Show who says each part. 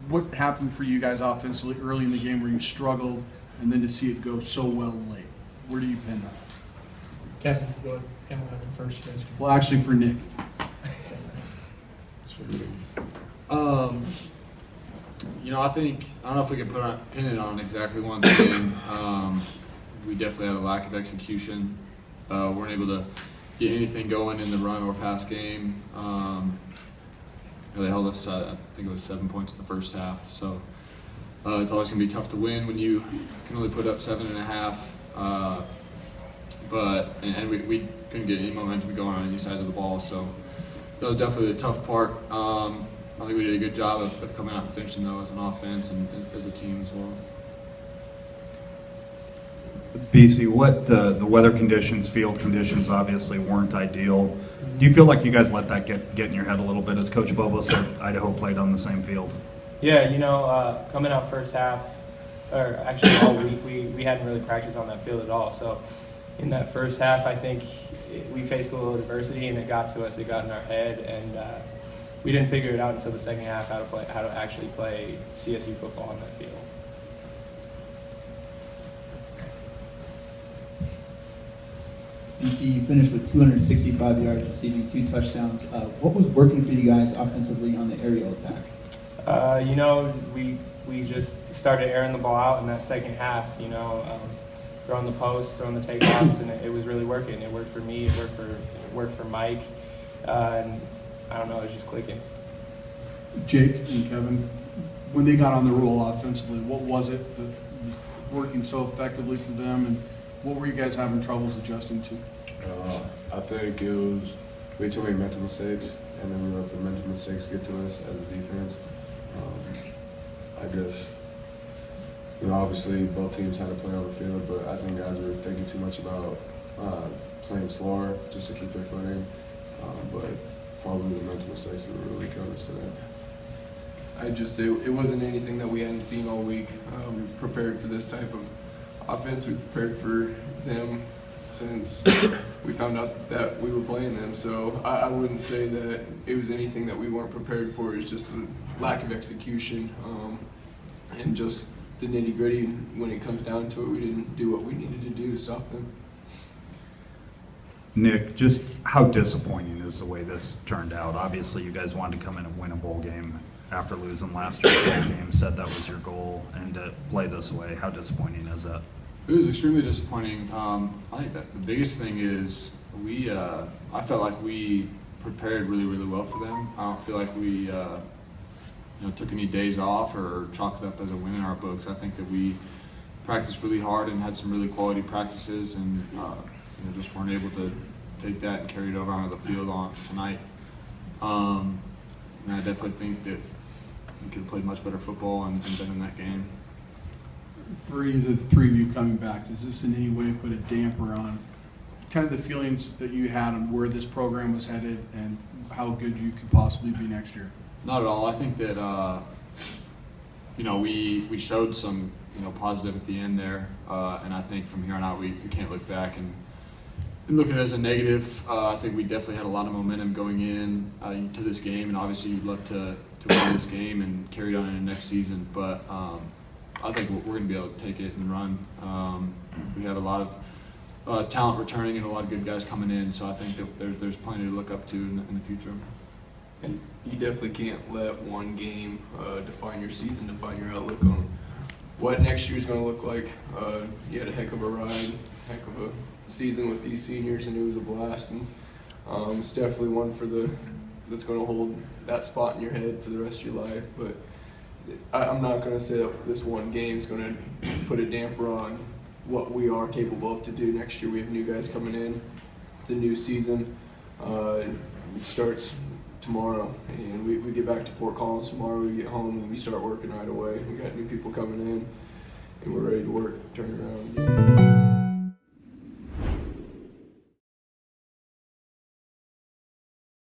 Speaker 1: what happened for you guys offensively early in the game where you struggled, and then to see it go so well late? Where do you pin that?
Speaker 2: Kevin, go ahead. Kevin, have it first. You guys can-
Speaker 1: Well, actually, for Nick.
Speaker 3: I don't know if we can pin it on exactly one thing. We definitely had a lack of execution. Weren't able to get anything going in the run or pass game. They held us, I think it was 7 points in the first half. So it's always going to be tough to win when you can only put up 7.5. And we couldn't get any momentum going on any sides of the ball. So that was definitely the tough part. I think we did a good job of coming out and finishing, though, as an offense and as a team as well.
Speaker 4: BC, what the weather conditions, field conditions obviously weren't ideal. Do you feel like you guys let that get in your head a little bit? As Coach Bobo said, Idaho played on the same field.
Speaker 5: Yeah, coming out first half, or actually all week, we hadn't really practiced on that field at all. So in that first half, I think we faced a little adversity, and it got to us. It got in our head, and we didn't figure it out until the second half how to actually play CSU football on that field.
Speaker 6: BC, you finished with 265 yards, receiving 2 touchdowns. What was working for you guys offensively on the aerial attack?
Speaker 5: We just started airing the ball out in that second half. Throwing the post, throwing the takeoffs, and it was really working. It worked for me. It worked for Mike, and I don't know. It was just clicking.
Speaker 1: Jake and Kevin, when they got on the roll offensively, what was it that was working so effectively for them, and what were you guys having troubles adjusting to?
Speaker 7: I think it was we had too many mental mistakes, and then we let the mental mistakes get to us as a defense. I guess, obviously both teams had to play on the field, but I think guys were thinking too much about playing slower just to keep their footing. But probably the mental mistakes that really killed us today.
Speaker 8: I'd just say it wasn't anything that we hadn't seen all week. We prepared for this type of offense. We prepared for them since we found out that we were playing them. So I wouldn't say that it was anything that we weren't prepared for. It's just a lack of execution and just the nitty-gritty. When it comes down to it, we didn't do what we needed to do to stop them.
Speaker 4: Nick, just how disappointing is the way this turned out? Obviously, you guys wanted to come in and win a bowl game after losing last year's bowl game, said that was your goal, and to play this way, how disappointing is that?
Speaker 3: It was extremely disappointing. I think that the biggest thing is I felt like we prepared really, really well for them. I don't feel like we took any days off or chalked it up as a win in our books. I think that we practiced really hard and had some really quality practices, and just weren't able to take that and carry it over onto the field on tonight. And I definitely think that we could have played much better football and been in that game.
Speaker 1: For either the three of you coming back, does this in any way put a damper on kind of the feelings that you had on where this program was headed and how good you could possibly be next year?
Speaker 3: Not at all. I think that we showed some positive at the end there, and I think from here on out we can't look back and look at it as a negative. I think we definitely had a lot of momentum going in to this game, and obviously you'd love to win this game and carry it on into next season. But I think we're going to be able to take it and run. We have a lot of talent returning and a lot of good guys coming in, so I think that there's plenty to look up to in the future.
Speaker 8: And you definitely can't let one game define your season, define your outlook on what next year's going to look like. You had a heck of a ride, heck of a season with these seniors, and it was a blast. And it's definitely one that's going to hold that spot in your head for the rest of your life. But I'm not going to say that this one game is going to put a damper on what we are capable of to do next year. We have new guys coming in. It's a new season. It starts tomorrow, and we get back to Fort Collins tomorrow. We get home and we start working right away. We got new people coming in, and we're ready to work, turn it around again.